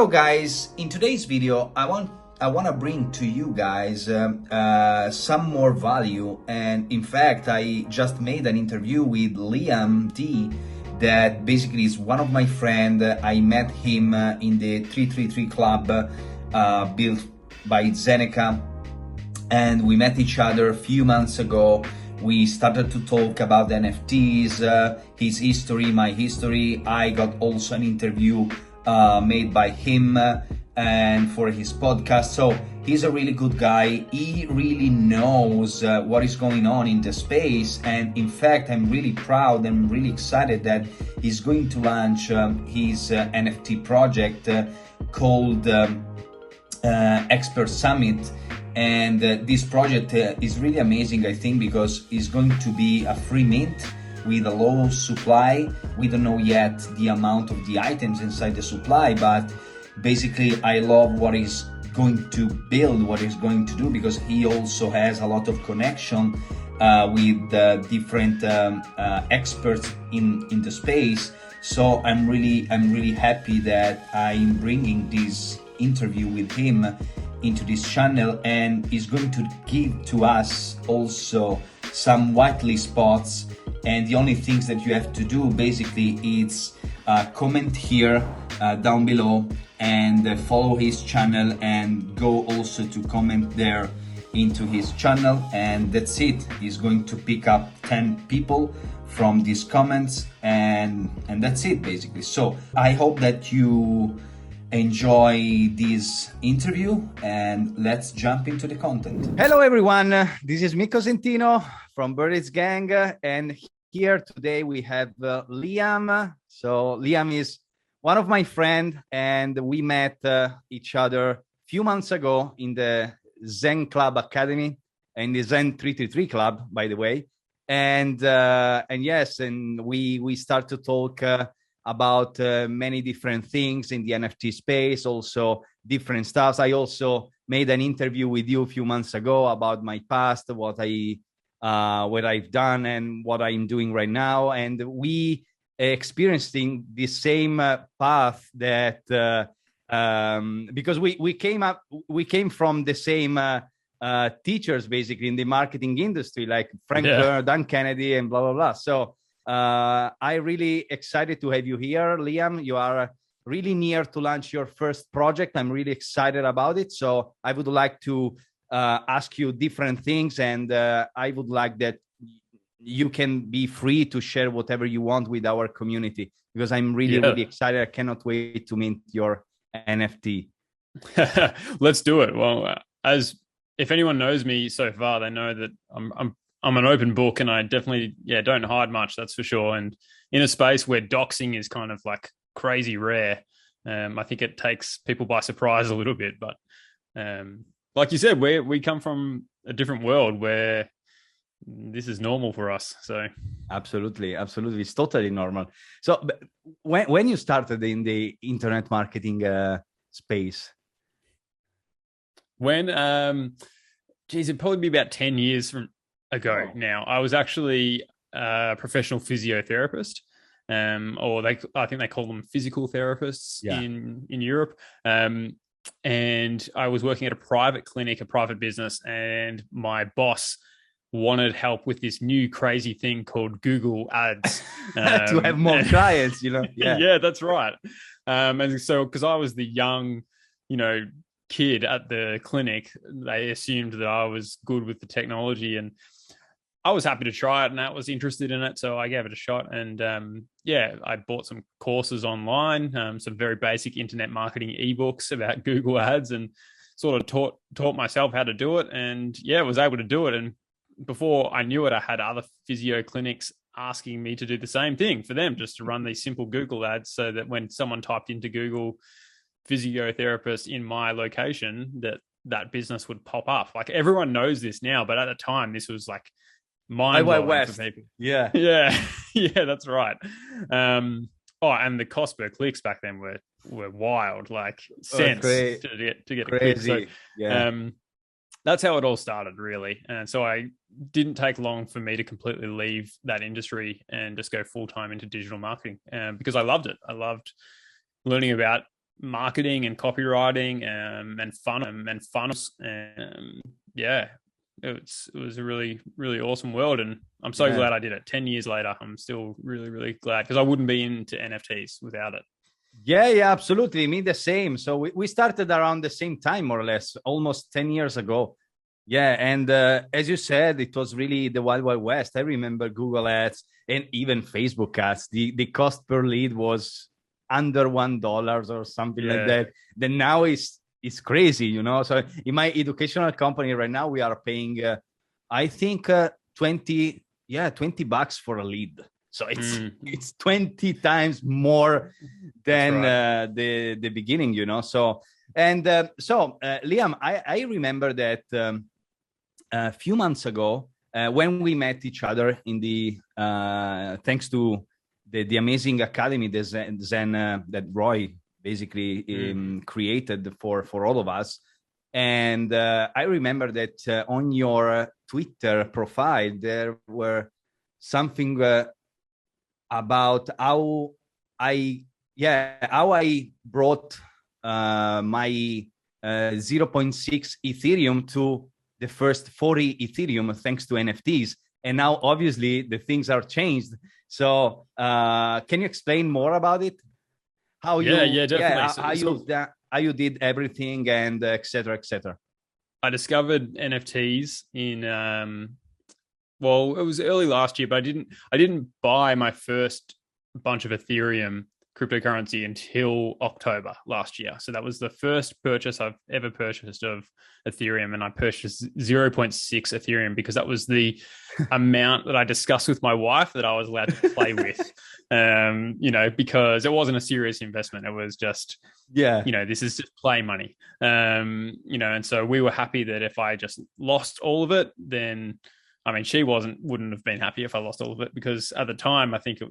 Hello guys, in today's video I want to bring to you guys some more value, and in fact I just made an interview with LiamD that basically is one of my friend. I met him in the 333 club built by Zeneca, and we met each other a few months ago. We started to talk about NFTs, his history, my history. I got also an interview made by him and for his podcast. So he's a really good guy. He really knows what is going on in the space, and in fact I'm really proud and really excited that he's going to launch his NFT project called Expert Summit. And this project is really amazing, I think, because it's going to be a free mint with a low supply. We don't know yet the amount of the items inside the supply, but basically I love what he's going to build, what he's going to do, because he also has a lot of connection with different experts in the space. So I'm really happy that I'm bringing this interview with him into this channel, and he's going to give to us also some whitelist spots. And the only things that you have to do basically is comment here down below and follow his channel, and go also to comment there into his channel, and that's it. He's going to pick up 10 people from these comments, and that's it basically. So I hope that you enjoy this interview, and let's jump into the content. Hello everyone, this is MIK Cosentino from Birdez gang, and here today we have Liam. So Liam is one of my friends, and we met each other a few months ago in the Zen Club Academy, in the Zen 333 Club, by the way. And yes, and we start to talk about many different things in the NFT space, also different stuff. I also made an interview with you a few months ago about my past, what I've done and what I'm doing right now. And we experiencing the same path that because we came from the same teachers basically in the marketing industry, like Frank Kern, Dan Kennedy, and blah blah blah. So I really excited to have you here, Liam. You are really near to launch your first project. I'm really excited about it. So I would like to ask you different things, and I would like that you can be free to share whatever you want with our community, because I'm really excited. I cannot wait to mint your NFT. Let's do it. Well, as if anyone knows me so far, they know that I'm an open book, and I definitely, don't hide much, that's for sure. And in a space where doxing is kind of like crazy rare, I think it takes people by surprise a little bit. But like you said, we come from a different world where this is normal for us. So absolutely, it's totally normal. So when you started in the internet marketing space? When, it'd probably be about 10 years ago now. I was actually a professional physiotherapist, or I think they call them physical therapists in Europe. And I was working at a private clinic, a private business, and my boss wanted help with this new crazy thing called Google Ads to have more clients, Yeah, that's right. And so because I was the young, kid at the clinic, they assumed that I was good with the technology, and I was happy to try it, and I was interested in it, so I gave it a shot. And I bought some courses online, some very basic internet marketing ebooks about Google Ads, and sort of taught myself how to do it, and was able to do it. And before I knew it, I had other physio clinics asking me to do the same thing for them, just to run these simple Google ads, so that when someone typed into Google physiotherapist in my location, that business would pop up. Like, everyone knows this now, but at the time this was like mind-blowing for people. Yeah, that's right. And the cost per clicks back then were wild, like cents to get crazy. A click. So that's how it all started, really. And so I didn't take long for me to completely leave that industry and just go full-time into digital marketing, because I loved it. I loved learning about marketing and copywriting and funnels. Yeah, it was a really, really awesome world. And I'm so glad I did it. 10 years later, I'm still really, really glad, because I wouldn't be into NFTs without it. Yeah, absolutely. Me the same. So we started around the same time, more or less, almost 10 years ago. Yeah. And as you said, it was really the Wild Wild West. I remember Google ads and even Facebook ads. The cost per lead was under $1 or something like that. Then now it's crazy, you know. So in my educational company right now, we are paying, I think, $20 for a lead. So it's 20 times more than the beginning, you know. So Liam, I remember that a few months ago when we met each other in the thanks to the amazing academy that Roy basically created for all of us. And I remember that on your Twitter profile there were something about how I brought my 0.6 Ethereum to the first 40 Ethereum thanks to NFTs. And now obviously the things are changed. So can you explain more about it? How you did everything and et cetera, et cetera. I discovered NFTs in well, it was early last year, but I didn't buy my first bunch of Ethereum cryptocurrency until October last year. So that was the first purchase I've ever purchased of Ethereum, and I purchased 0.6 Ethereum because that was the amount that I discussed with my wife that I was allowed to play with. You know, because it wasn't a serious investment. It was just, you know, this is just play money. You know, and so we were happy that if I just lost all of it, then I mean, she wouldn't have been happy if I lost all of it, because at the time, I think 0.6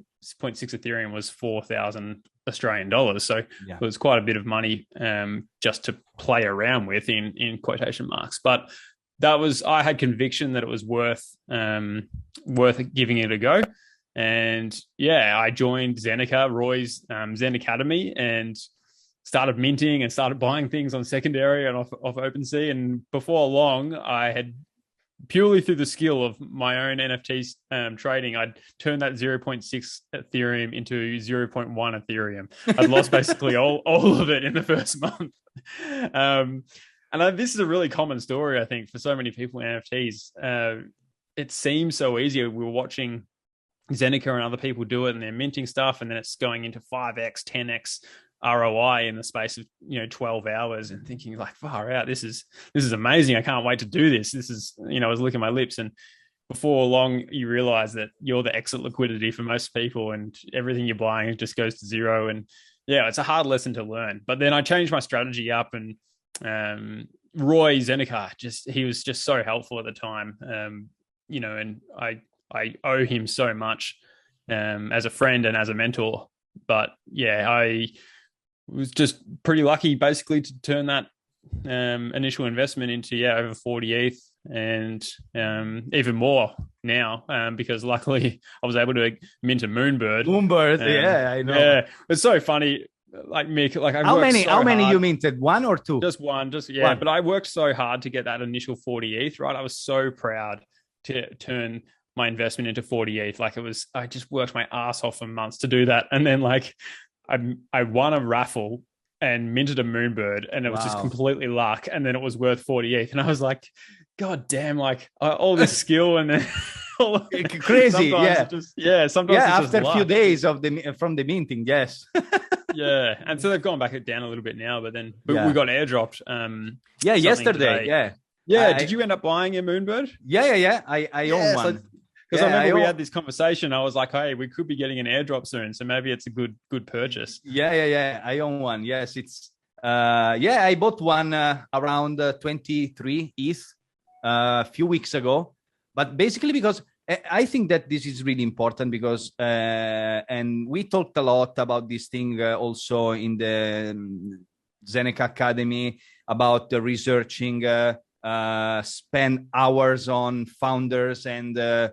Ethereum was 4,000 Australian dollars. So it was quite a bit of money just to play around with in quotation marks. But I had conviction that it was worth giving it a go. And yeah, I joined Zeneca, Roy's Zen Academy, and started minting and started buying things on secondary and off OpenSea. And before long, I had, purely through the skill of my own NFTs trading, I'd turned that 0.6 Ethereum into 0.1 Ethereum. I'd lost basically all of it in the first month. And this is a really common story, I think, for so many people in NFTs. It seems so easy. We were watching Zeneca and other people do it, and they're minting stuff, and then it's going into 5x, 10x ROI in the space of 12 hours, and thinking like, far out, this is amazing. I can't wait to do this. This is, I was licking my lips. And before long, you realize that you're the exit liquidity for most people, and everything you're buying just goes to zero. And yeah, it's a hard lesson to learn. But then I changed my strategy up, and Roy Zeneca, he was just so helpful at the time. And I owe him so much as a friend and as a mentor. But yeah, I was just pretty lucky basically to turn that initial investment into over 40 ETH and even more now, because luckily I was able to mint a Moonbird. I know. Yeah, it's so funny. Like Mick, how many you minted? One or two? Just one. One. But I worked so hard to get that initial 40 ETH. Right, I was so proud to turn my investment into 40 ETH. I just worked my ass off for months to do that. And then I won a raffle and minted a Moonbird, and it was just completely luck. And then it was worth 40 ETH. And I was like, God damn, all this skill and then crazy. Sometimes after a few days from the minting. Yes. Yeah. And so they've gone back down a little bit now, but we got airdropped. Yesterday. Today. Yeah. Did you end up buying a Moonbird? Yeah. I own one. Because I remember we had this conversation. I was like, hey, we could be getting an airdrop soon, so maybe it's a good purchase. Yeah. I own one. Yes, it's I bought one around 23 ETH a few weeks ago. But basically because I think that this is really important, because and we talked a lot about this thing also in the Zeneca Academy about researching, spend hours on founders and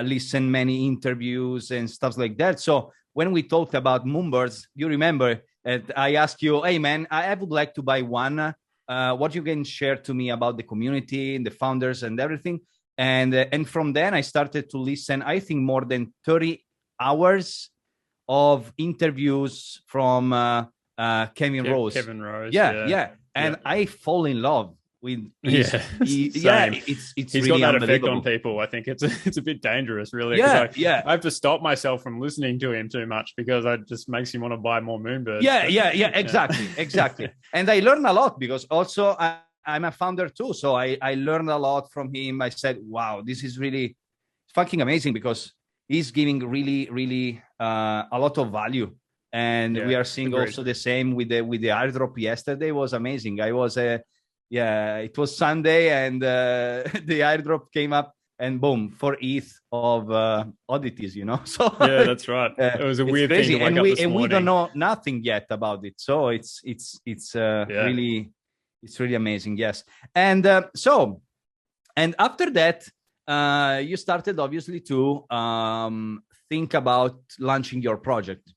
listen many interviews and stuff like that. So when we talked about Moonbirds, you remember And I ask you, hey man, I would like to buy one. What you can share to me about the community and the founders and everything. And from then I started to listen, I think more than 30 hours of interviews from Kevin Rose. Kevin Rose. Yeah. And I fall in love with it's he's really got that effect on people. I think it's a bit dangerous, really. I have to stop myself from listening to him too much because it just makes you want to buy more Moonbirds. Exactly. And I learned a lot because also I'm a founder too, so I learned a lot from him. I said, wow, this is really fucking amazing because he's giving really a lot of value. And we are seeing also the same with the airdrop yesterday. Was amazing. I was it was Sunday and the airdrop came up and boom, 4 ETH of oddities, you know. So yeah, that's right. It was a weird thing to wake up this morning. We don't know nothing yet about it. So it's really amazing. Yes. And so after that, you started obviously to think about launching your project.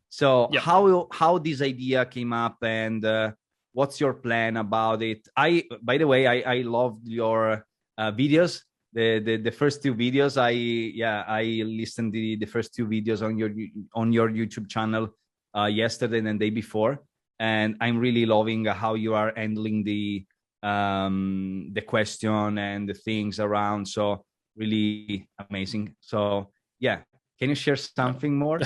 So how this idea came up and what's your plan about it? By the way, I loved your videos. The first 2 videos. I listened the first 2 videos on your YouTube channel yesterday and the day before, and I'm really loving how you are handling the question and the things around. So really amazing. So yeah, can you share something more?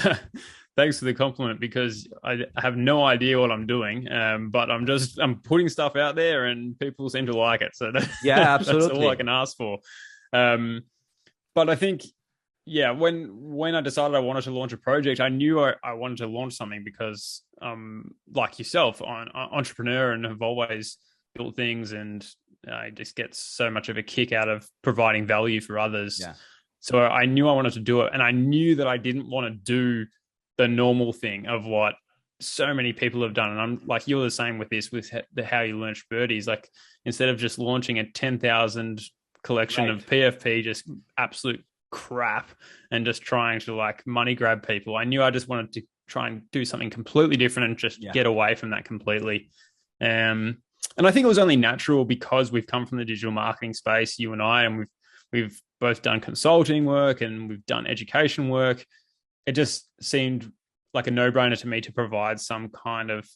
Thanks for the compliment because I have no idea what I'm doing, but I'm putting stuff out there and people seem to like it. So absolutely. That's all I can ask for. But I think, when I decided I wanted to launch a project, I knew I wanted to launch something because, like yourself, I'm an entrepreneur and have always built things, and I just get so much of a kick out of providing value for others. Yeah. So I knew I wanted to do it, and I knew that I didn't want to do the normal thing of what so many people have done. And I'm like, you're the same with this, with how you launched Birdez. Like, instead of just launching a 10,000 collection of PFP, just absolute crap, and just trying to like money grab people, I knew I just wanted to try and do something completely different and just get away from that completely. And I think it was only natural because we've come from the digital marketing space, you and I, and we've both done consulting work and we've done education work. It just seemed like a no-brainer to me to provide some kind of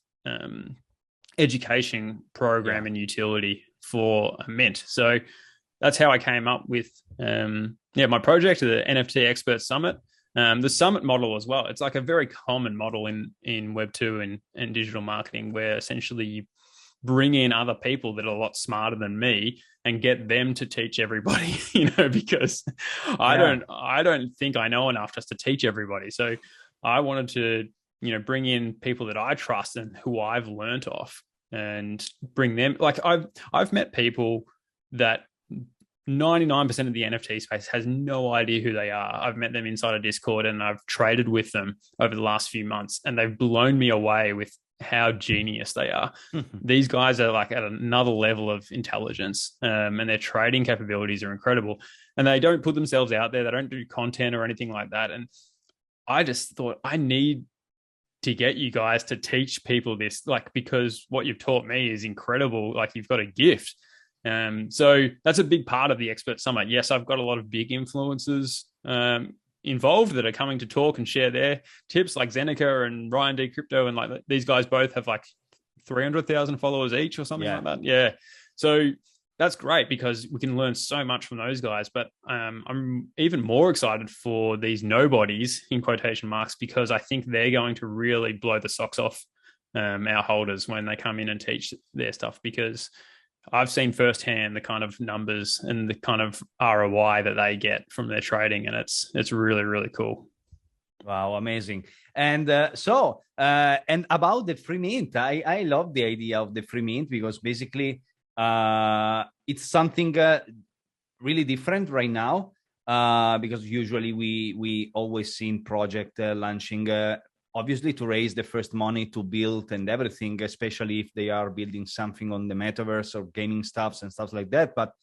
education program and utility for a mint. So that's how I came up with my project, the NFT Expert Summit. The summit model as well. It's like a very common model in Web2 and digital marketing, where essentially you bring in other people that are a lot smarter than me and get them to teach everybody, because I don't think I know enough just to teach everybody. So I wanted to, bring in people that I trust and who I've learned off and bring them. Like I've met people that 99% of the NFT space has no idea who they are. I've met them inside a Discord and I've traded with them over the last few months, and they've blown me away with how genius they are. These guys are like at another level of intelligence, and their trading capabilities are incredible, and they don't put themselves out there. They don't do content or anything like that. And I just thought, I need to get you guys to teach people this, like, because what you've taught me is incredible. Like, you've got a gift. So that's a big part of the Expert Summit. Yes, I've got a lot of big influencers involved that are coming to talk and share their tips, like Zeneca and Ryan D Crypto, and like these guys both have like 300,000 followers each or something like that. Yeah. So that's great because we can learn so much from those guys. But I'm even more excited for these nobodies, in quotation marks, because I think they're going to really blow the socks off our holders when they come in and teach their stuff, because I've seen firsthand the kind of numbers and the kind of ROI that they get from their trading, and it's really, really cool. Wow, amazing. And and about the free mint, I love the idea of the free mint, because basically it's something really different right now, because usually we always seen project launching obviously to raise the first money to build and everything, especially if they are building something on the metaverse or gaming stuffs and stuff like that. But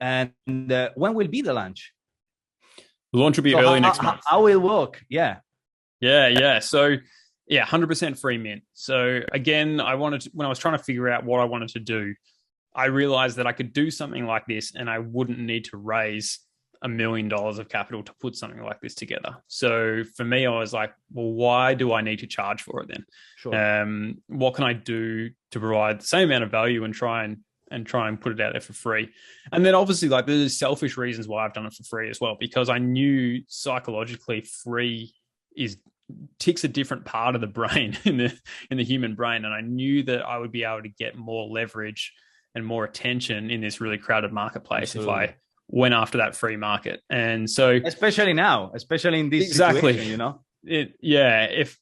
and when will be the launch? The launch will be early next month. How will it work? Yeah. So Yeah, 100% free mint. So again, when I was trying to figure out what I wanted to do, I realized that I could do something like this and I wouldn't need to raise $1 million of capital to put something like this together. So for me, I was like, well, why do I need to charge for it then? Sure. What can I do to provide the same amount of value and try and put it out there for free? And then obviously, like, there's selfish reasons why I've done it for free as well, because I knew psychologically free ticks a different part of the brain in the human brain, and I knew that I would be able to get more leverage and more attention in this really crowded marketplace if I went after that free market. And so, especially now, especially in this situation, you know, if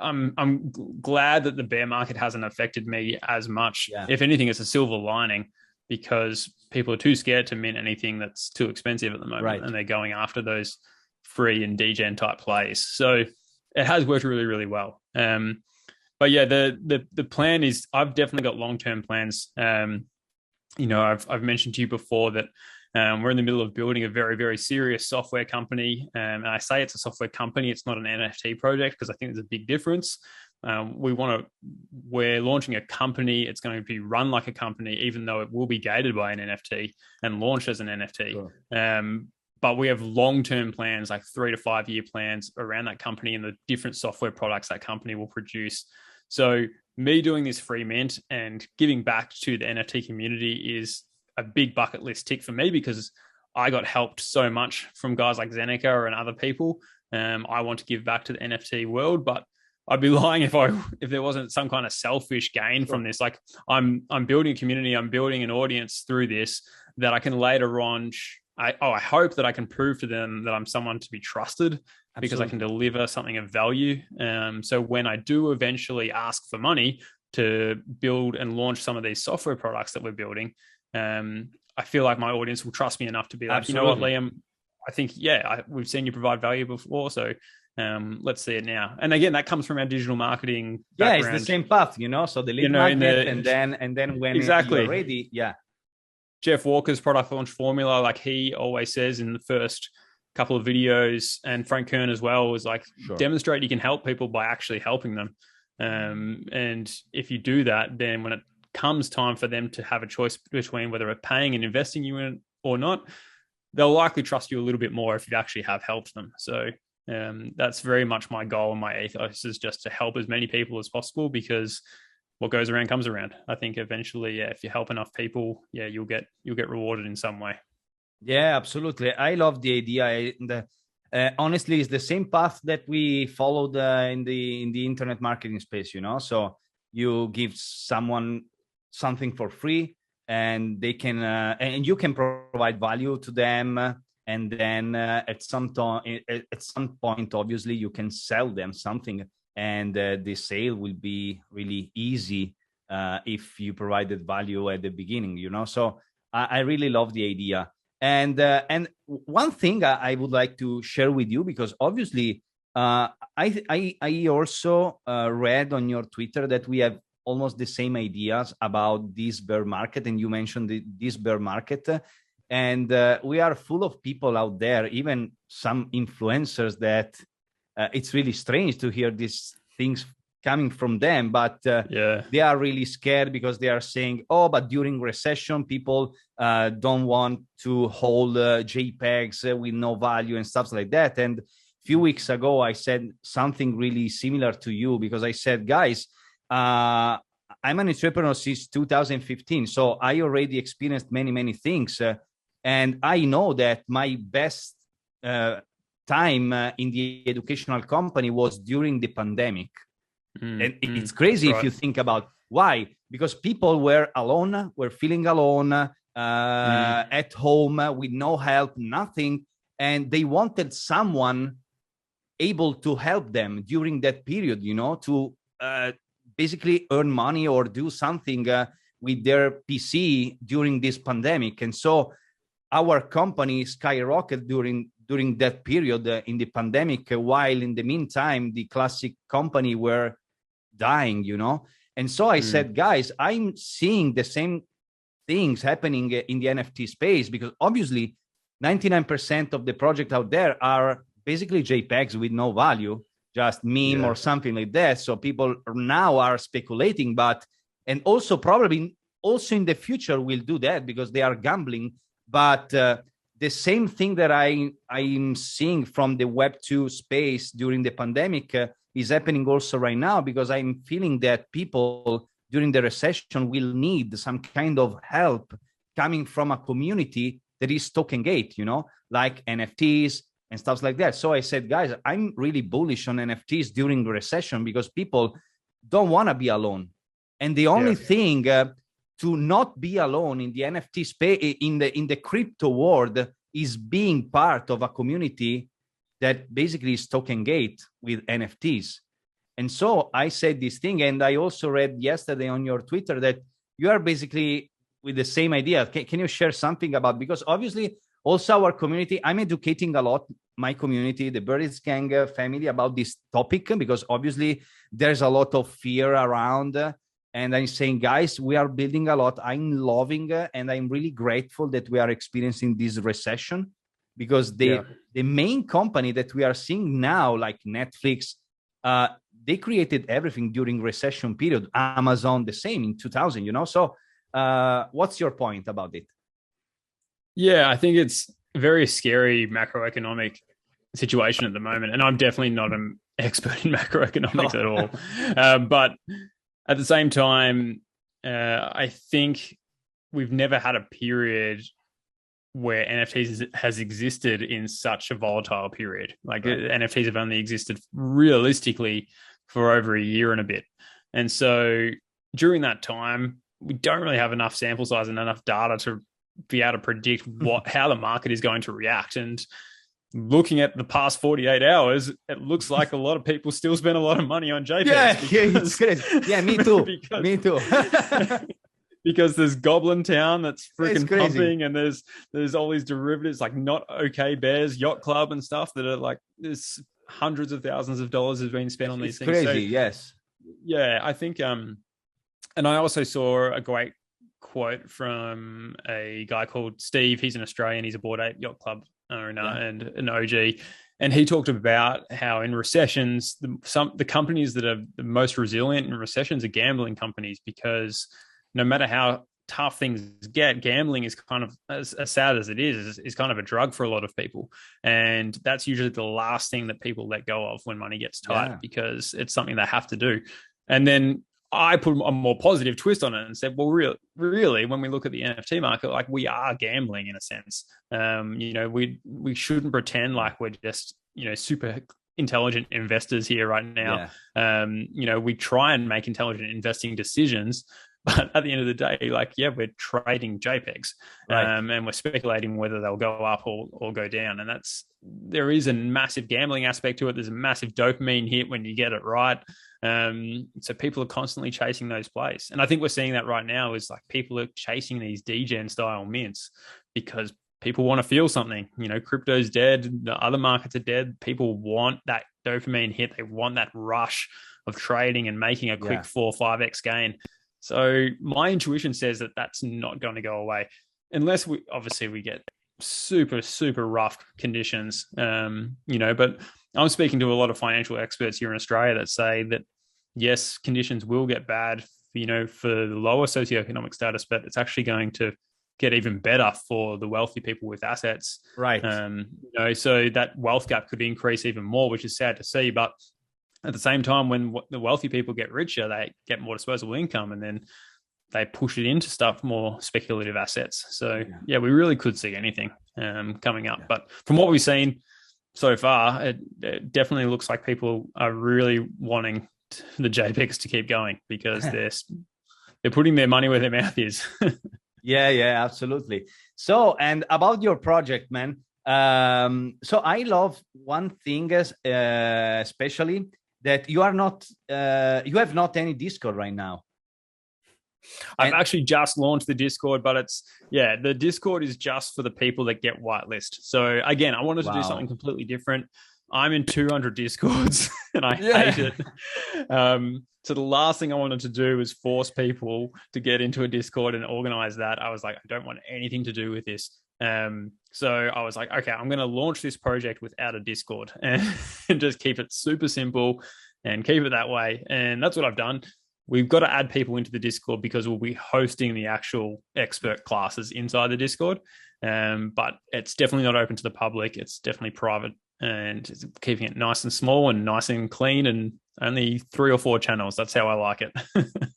I'm glad that the bear market hasn't affected me as much. Yeah. If anything, it's a silver lining, because people are too scared to mint anything that's too expensive at the moment, right, and they're going after those free and degen type plays. So it has worked really, really well. But yeah, the plan is, I've definitely got long-term plans. You know, I've mentioned to you before that we're in the middle of building a very, very serious software company. And I say it's a software company, it's not an NFT project, because I think there's a big difference. We're launching a company. It's going to be run like a company, even though it will be gated by an NFT and launched as an NFT. Sure. But we have long-term plans, like 3 to 5 year plans around that company and the different software products that company will produce. So me doing this free mint and giving back to the NFT community is a big bucket list tick for me, because I got helped so much from guys like Zeneca and other people. I want to give back to the NFT world, but I'd be lying if there wasn't some kind of selfish gain from this. Like, I'm building a community, I'm building an audience through this that I can later on. I hope that I can prove to them that I'm someone to be trusted. Absolutely. Because I can deliver something of value. So when I do eventually ask for money to build and launch some of these software products that we're building, I feel like my audience will trust me enough to be like, Absolutely. You know what, Liam, I think, we've seen you provide value before, so let's see it now. And again, that comes from our digital marketing background. It's the same path, you know, so the lead magnet, and then when you're ready, Jeff Walker's product launch formula, like he always says in the first couple of videos, and Frank Kern as well, was like, sure, demonstrate you can help people by actually helping them. And if you do that, then when it comes time for them to have a choice between whether they're paying and investing you in or not, they'll likely trust you a little bit more if you actually have helped them. So that's very much my goal and my ethos, is just to help as many people as possible, because what goes around comes around. I think eventually, if you help enough people, you'll get rewarded in some way. Yeah, absolutely. I love the idea. Honestly, it's the same path that we followed in the internet marketing space, you know. So you give someone something for free, and they can and you can provide value to them, and then at some point, obviously, you can sell them something. And the sale will be really easy if you provided value at the beginning, you know. So I really love the idea. And one thing I would like to share with you, because obviously I also read on your Twitter that we have almost the same ideas about this bear market, and you mentioned this bear market. And we are full of people out there, even some influencers, that it's really strange to hear these things coming from them, but they are really scared, because they are saying, but during recession, people don't want to hold JPEGs with no value and stuff like that. And a few weeks ago, I said something really similar to you, because I said, guys, I'm an entrepreneur since 2015, so I already experienced many, many things. And I know that my best time in the educational company was during the pandemic. And it's crazy if you think about why. Because people were alone, were feeling alone, at home with no help, nothing. And they wanted someone able to help them during that period, you know, to basically earn money or do something with their PC during this pandemic. And so our company skyrocketed during that period in the pandemic, while in the meantime, the classic company were dying, you know. And so I said, guys, I'm seeing the same things happening in the NFT space, because obviously 99% of the projects out there are basically JPEGs with no value. just meme or something like that. So people now are speculating, and also probably also in the future will do that because they are gambling. But the same thing that I'm seeing from the Web2 space during the pandemic is happening also right now, because I'm feeling that people during the recession will need some kind of help coming from a community that is token gate, like NFTs and stuff like that. So I said, guys, I'm really bullish on NFTs during the recession because people don't want to be alone. And the only thing to not be alone in the NFT space, in the crypto world, is being part of a community that basically is token gate with NFTs. And so I said this thing, and I also read yesterday on your Twitter that you are basically with the same idea. Can you share something about, because obviously also our community, I'm educating a lot, my community, the Birdez gang family, about this topic, because obviously there's a lot of fear around. And I'm saying, guys, we are building a lot. I'm loving and I'm really grateful that we are experiencing this recession, because the main company that we are seeing now, like Netflix, they created everything during recession period. Amazon, the same in 2000, So what's your point about it? Yeah, I think it's a very scary macroeconomic situation at the moment. And I'm definitely not an expert in macroeconomics at all. But at the same time, I think we've never had a period where NFTs has existed in such a volatile period. Like NFTs have only existed realistically for over a year and a bit. And so during that time, we don't really have enough sample size and enough data to be able to predict how the market is going to react. And looking at the past 48 hours, it looks like a lot of people still spend a lot of money on JPEGs. It's crazy. Yeah, me too. Me too. Because there's Goblin Town that's freaking pumping, and there's all these derivatives like Not Okay Bears, Yacht Club, and stuff that are like, there's hundreds of thousands of dollars has been spent on these things. Crazy, so, yes. Yeah, I think, and I also saw a great quote from a guy called Steve. He's an Australian. He's a Bored Ape Yacht Club owner and an OG. And he talked about how in recessions, the companies that are the most resilient in recessions are gambling companies, because no matter how tough things get, gambling is kind of, as sad as it is kind of a drug for a lot of people. And that's usually the last thing that people let go of when money gets tight, because it's something they have to do. And then I put a more positive twist on it and said, well, really, when we look at the NFT market, like, we are gambling in a sense. We shouldn't pretend like we're just, super intelligent investors here right now. We try and make intelligent investing decisions, but at the end of the day, we're trading JPEGs, and we're speculating whether they'll go up or go down. And there is a massive gambling aspect to it. There's a massive dopamine hit when you get it right. So people are constantly chasing those plays. And I think we're seeing that right now is like people are chasing these degen style mints because people want to feel something. Crypto's dead. The other markets are dead. People want that dopamine hit. They want that rush of trading and making a quick 4 or 5x gain. So my intuition says that that's not going to go away unless we get super, super rough conditions, but I'm speaking to a lot of financial experts here in Australia that say that, yes, conditions will get bad, for the lower socioeconomic status, but it's actually going to get even better for the wealthy people with assets. Right. So that wealth gap could increase even more, which is sad to see. But at the same time, when the wealthy people get richer, they get more disposable income, and then they push it into stuff, more speculative assets. So we really could see anything coming up. But from what we've seen so far, it definitely looks like people are really wanting the JPEGs to keep going because they're putting their money where their mouth is. Yeah, absolutely. So, and about your project, man. So I love one thing, especially that you have not any Discord right now. I've actually just launched the Discord, but the Discord is just for the people that get whitelist. So again, I wanted to do something completely different. I'm in 200 Discords and I hate it. So the last thing I wanted to do was force people to get into a Discord and organize that. I was like, I don't want anything to do with this. So I was like, okay, I'm going to launch this project without a Discord and just keep it super simple and keep it that way. And that's what I've done. We've got to add people into the Discord because we'll be hosting the actual expert classes inside the Discord. But it's definitely not open to the public. It's definitely private, and it's keeping it nice and small and nice and clean, and only 3 or 4 channels. That's how I like it.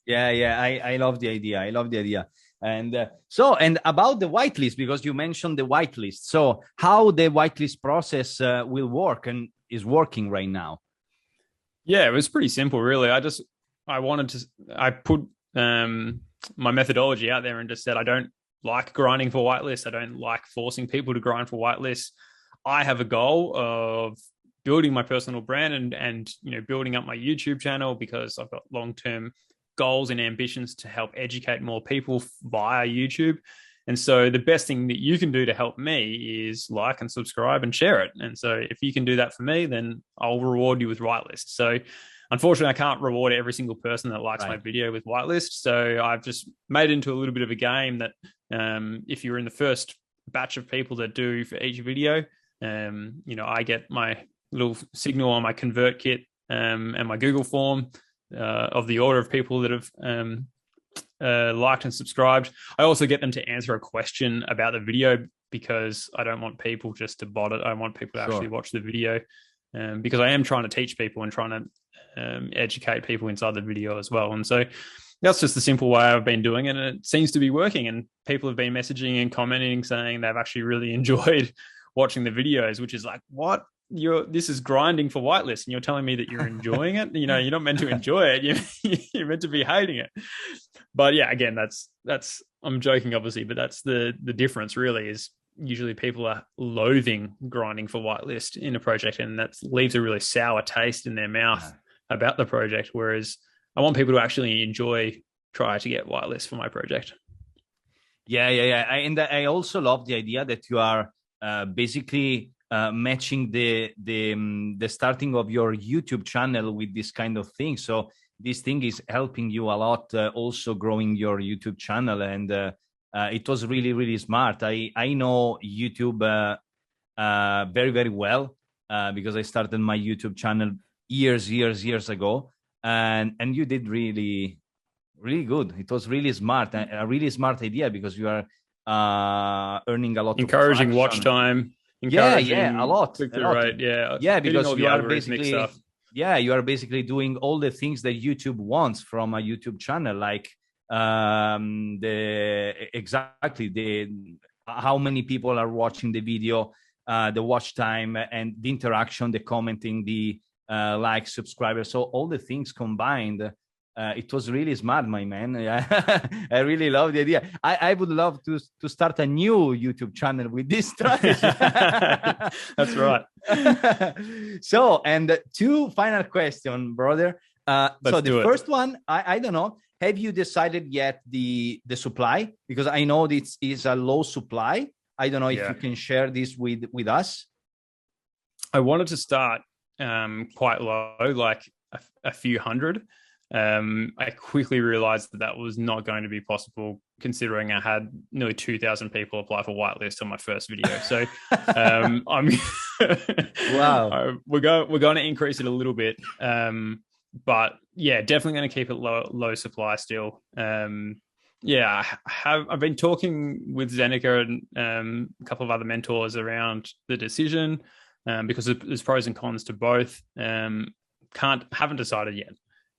Yeah. I love the idea. I love the idea. And and about the whitelist, because you mentioned the whitelist. So how the whitelist process will work and is working right now? Yeah, it was pretty simple, really. I put my methodology out there and just said, I don't like grinding for whitelist. I don't like forcing people to grind for whitelist. I have a goal of building my personal brand and building up my YouTube channel, because I've got long-term goals and ambitions to help educate more people via YouTube. And so the best thing that you can do to help me is like and subscribe and share it. And so if you can do that for me, then I'll reward you with whitelist. So unfortunately, I can't reward every single person that likes my video with whitelist. So I've just made it into a little bit of a game that if you're in the first batch of people that do for each video, I get my little signal on my convert kit and my Google form of the order of people that have liked and subscribed. I also get them to answer a question about the video, because I don't want people just to bot it. I want people to actually watch the video, because I am trying to teach people and trying to educate people inside the video as well. And so that's just the simple way I've been doing it, and it seems to be working. And people have been messaging and commenting saying they've actually really enjoyed watching the videos, which is like, what? This is grinding for whitelist, and you're telling me that you're enjoying it? You're not meant to enjoy it. You're meant to be hating it. But yeah, again, that's I'm joking, obviously, but that's the difference really, is usually people are loathing grinding for whitelist in a project, and that leaves a really sour taste in their mouth about the project. Whereas I want people to actually try to get whitelist for my project. Yeah. And I also love the idea that you are basically matching the starting of your YouTube channel with this kind of thing. So this thing is helping you a lot, also growing your YouTube channel. And it was really, really smart. I know YouTube very, very well because I started my YouTube channel years ago. And you did really, really good. It was really smart, a really smart idea, because you are earning a lot, encouraging watch time. Yeah, a lot. Right, yeah, because you are basically stuff. Yeah, you are basically doing all the things that YouTube wants from a YouTube channel, like how many people are watching the video, the watch time, and the interaction, the commenting, the like, subscribers. So all the things combined. It was really smart, my man. I really love the idea. I would love to start a new YouTube channel with this strategy. That's right. So, and 2 final questions, brother. So the first one, I don't know. Have you decided yet the supply? Because I know this is a low supply. I don't know if you can share this with us. I wanted to start quite low, like a few hundred. I quickly realized that was not going to be possible, considering I had nearly 2,000 people apply for whitelist on my first video. So wow, we're going to increase it a little bit, but yeah, definitely going to keep it low supply still. I've been talking with Zeneca and a couple of other mentors around the decision, because there's pros and cons to both. Haven't decided yet.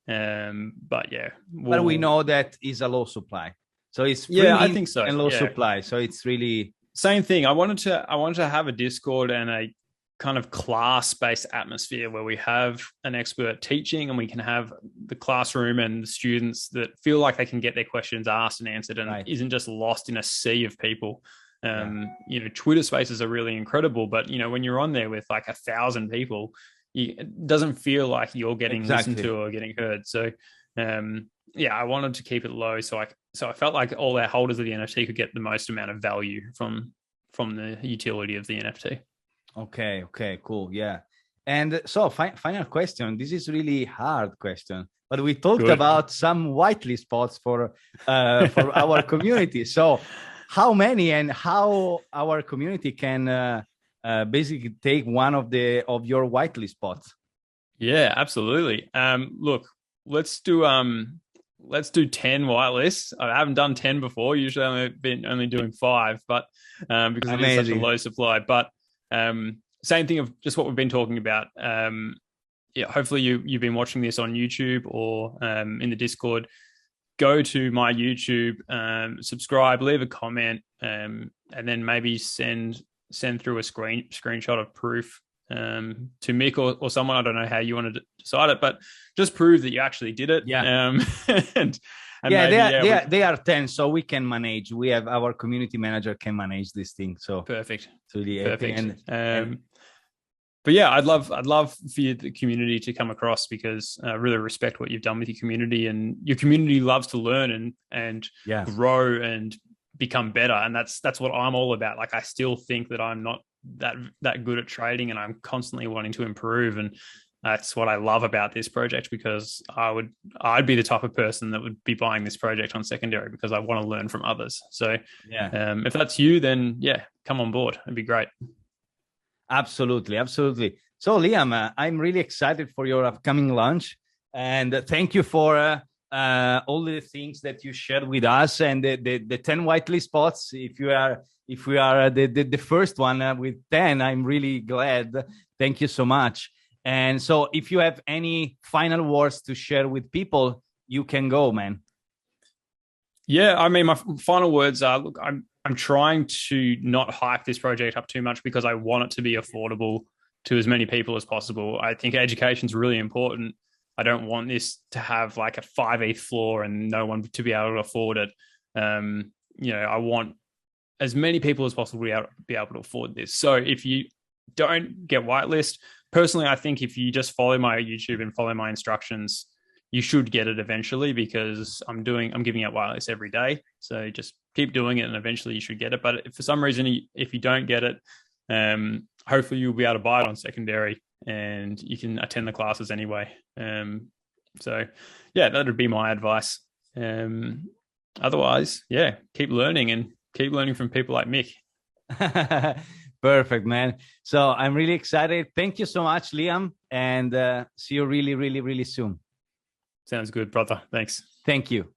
But yeah, but we know that is a low supply, so it's I think so, and low supply, so it's really same thing. I wanted to have a Discord and a kind of class-based atmosphere where we have an expert teaching, and we can have the classroom and the students that feel like they can get their questions asked and answered, and isn't just lost in a sea of people. Twitter spaces are really incredible, but when you're on there with like 1,000 people, it doesn't feel like you're getting listened to or getting heard. So I wanted to keep it low, so I felt like all our holders of the NFT could get the most amount of value from the utility of the NFT. Okay, cool. Yeah. And so final question, this is really hard question, but we talked about some whitelist spots for our community. So how many and how our community can basically take one of your whitelist spots. Yeah, absolutely. Look, let's do 10 whitelists. I haven't done 10 before. Usually I've been only doing 5, but because it is such a low supply. But same thing of just what we've been talking about. Yeah, hopefully you've been watching this on YouTube or in the Discord. Go to my YouTube, subscribe, leave a comment, and then maybe send through a screenshot of proof to Mick or someone. I don't know how you want to decide it, but just prove that you actually did it. Yeah. And yeah, they are 10, so we can manage. We have our community manager can manage this thing. So perfect. Perfect. But yeah, I'd love for the community to come across, because I really respect what you've done with your community, and your community loves to learn and grow and become better. And that's what I'm all about. Like, I still think that I'm not that good at trading, and I'm constantly wanting to improve. And that's what I love about this project, because I'd be the type of person that would be buying this project on secondary, because I want to learn from others. So if that's you, then yeah, come on board. It'd be great. Absolutely. So Liam, I'm really excited for your upcoming launch, and thank you for all the things that you shared with us, and the 10 whitelist spots. If we are the first one with 10, I'm really glad. Thank you so much. And so if you have any final words to share with people, you can go, man. Yeah, I mean, my final words are, look, I'm trying to not hype this project up too much, because I want it to be affordable to as many people as possible. I think education is really important. I don't want this to have like a 5 ETH floor and no one to be able to afford it. I want as many people as possible to be able to afford this. So if you don't get whitelist, personally, I think if you just follow my YouTube and follow my instructions, you should get it eventually, because I'm giving out whitelist every day. So just keep doing it, and eventually you should get it. But if for some reason, if you don't get it, hopefully you'll be able to buy it on secondary, and you can attend the classes anyway. So yeah, that would be my advice. Otherwise, yeah, keep learning, and keep learning from people like Mick. Perfect, man. So I'm really excited. Thank you so much, Liam, and see you really, really, really soon. Sounds good, brother. Thanks. Thank you.